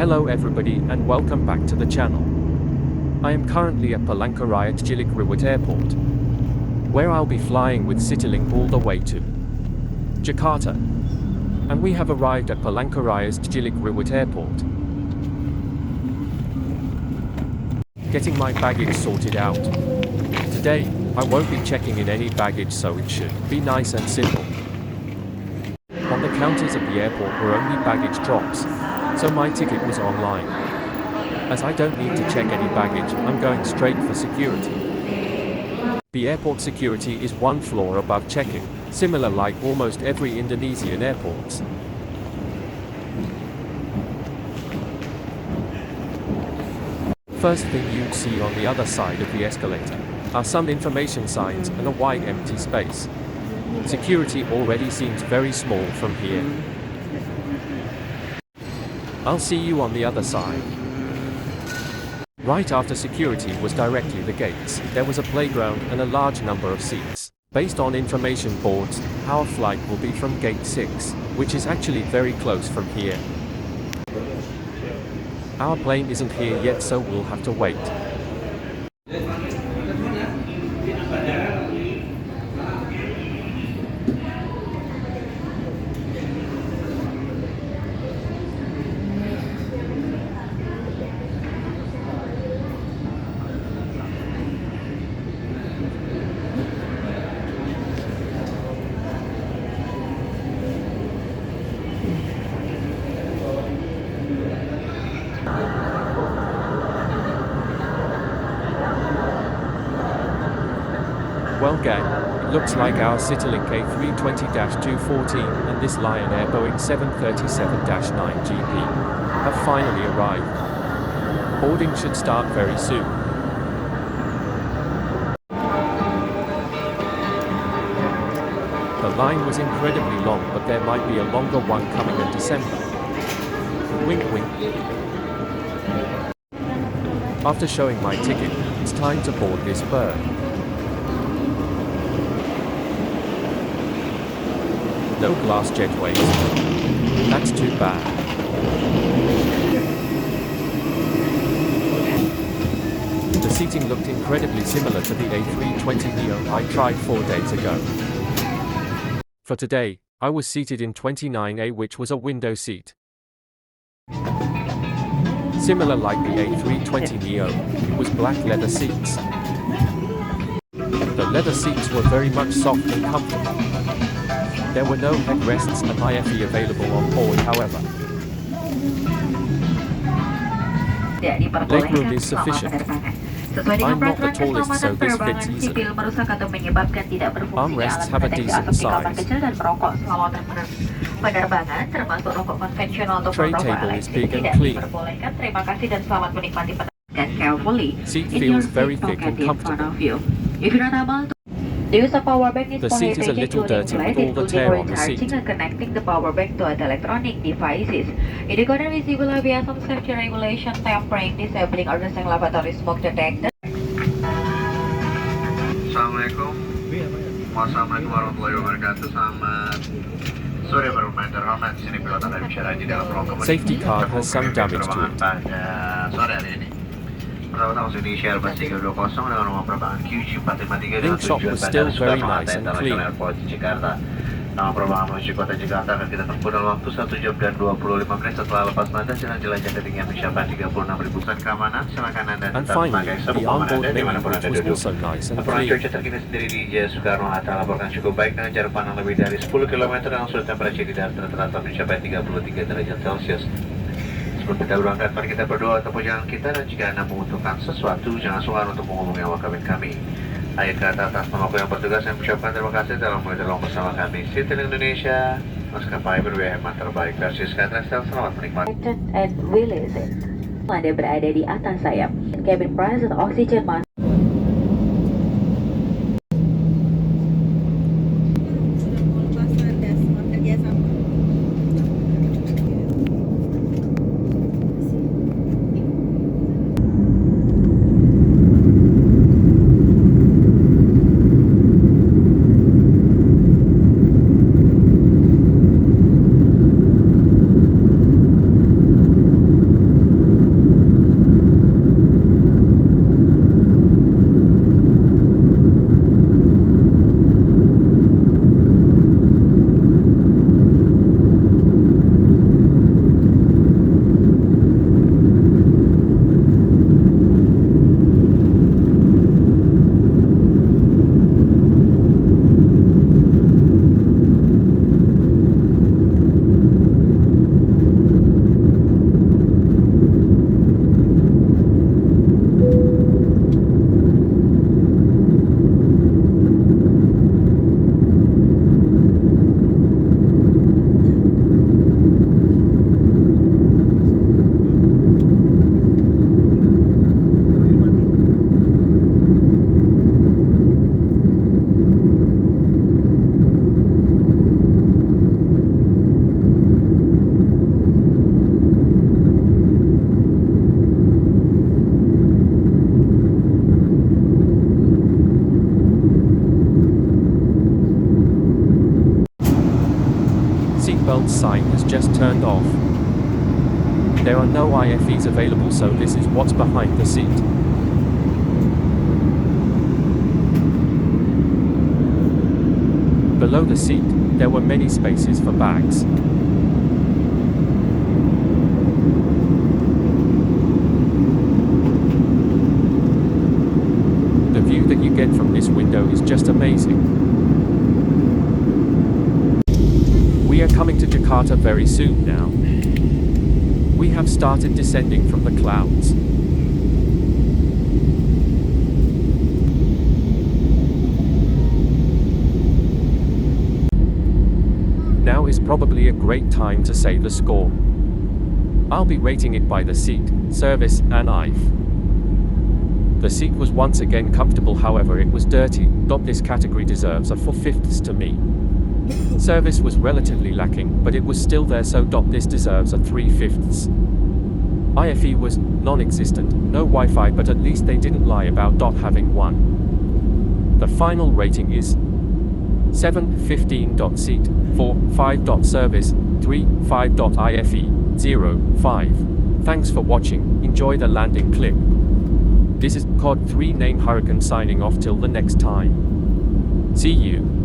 Hello everybody and welcome back to the channel. I am currently at Palangkaraya Citilink Airport, where I'll be flying with Citilink all the way to Jakarta. And we have arrived at Palangkaraya's Citilink Airport. Getting my baggage sorted out. Today, I won't be checking in any baggage, so it should be nice and simple. On the counters at the airport were only baggage drops, so my ticket was online. As I don't need to check any baggage, I'm going straight for security. The airport security is one floor above check-in, similar like almost every Indonesian airports. First thing you'd see on the other side of the escalator are some information signs and a wide empty space. Security already seems very small from here. I'll see you on the other side. Right after security was directly the gates. There was a playground and a large number of seats. Based on information boards, our flight will be from gate 6, which is actually very close from here. Our plane isn't here yet, so we'll have to wait. Well gang, it looks like our Citlink A320-214 and this Lion Air Boeing 737-9GP have finally arrived. Boarding should start very soon. The line was incredibly long, but there might be a longer one coming in December. Wink wink. After showing my ticket, it's time to board this bird. No glass jetways. That's too bad. The seating looked incredibly similar to the A320neo I tried 4 days ago. For today, I was seated in 29A, which was a window seat. Similar like the A320neo, it was black leather seats. The leather seats were very much soft and comfortable. There were no headrests and IFE available on board, however. Legroom is sufficient. I'm not the tallest, so this fits easily. Armrests have a decent size. Tray table is big and clean. Seat feels very thick and comfortable. The use of power bank is the seat is a little dirty with all the tear on the seat. And connecting the power bank to other electronic devices. In the corner, we will have some safety regulation, tampering, disabling, or using lavatory smoke detector. Assalamualaikum. Wassalamualaikum warahmatullahi wabarakatuh. Selamat sore bermanfaat. Rahmat di sini pilot Anda bicara di dalam ruang komunikasi. Safety car has some damage to it. Sore hari ini. Pesawat Indonesia Airbus A320 dengan nomor penerbangan QG453 dengan tujuan Bandara Soekarno-Hatta International Airport di Jakarta. Nama penerbangan menuju kota Jakarta akan kita tempuh dalam waktu 1 jam dan 25 menit setelah lepas landas dengan jelajah ketinggian mencapai 36.000 feet keamanan. Silakan Anda tetap memakai sabuk pengaman Anda dimanapun Anda duduk. Laporan cuaca terkini sendiri di Soekarno-Hatta laporkan cukup baik dengan jarak pandang lebih dari 10 km dan suhu temperatur di darat rata-rata mencapai 33 derajat Celcius. Sebelum kita berangkat, mari kita berdoa untuk perjalanan kita, dan jika Anda membutuhkan sesuatu, jangan sungkan untuk menghubungi awak kabin kami. Akhir kata atas nama yang bertugas, saya mengucapkan terima kasih telah menolong bersama kami. Citilink Indonesia, maskapai berhemat terbaik versi Skytrax. Selamat menikmati. And release it. Anda berada di atas sayap. Cabin pressure oxygen mask. turned off. There are no IFEs available, so this is what's behind the seat. Below the seat, there were many spaces for bags. The view that you get from this window is just amazing. We are coming to Jakarta very soon now. We have started descending from the clouds. Now is probably a great time to say the score. I'll be rating it by the seat, service, and IFE. The seat was once again comfortable, however it was dirty. This category deserves a 4/5 to me. Service was relatively lacking, but it was still there, so this deserves a 3/5. IFE was non-existent, no Wi-Fi, but at least they didn't lie about having one. The final rating is 7/15. Seat, 4/5. Service, 3/5. IFE, 0/5. Thanks for watching, enjoy the landing clip. This is COD 3 Name Hurricane signing off till the next time. See you.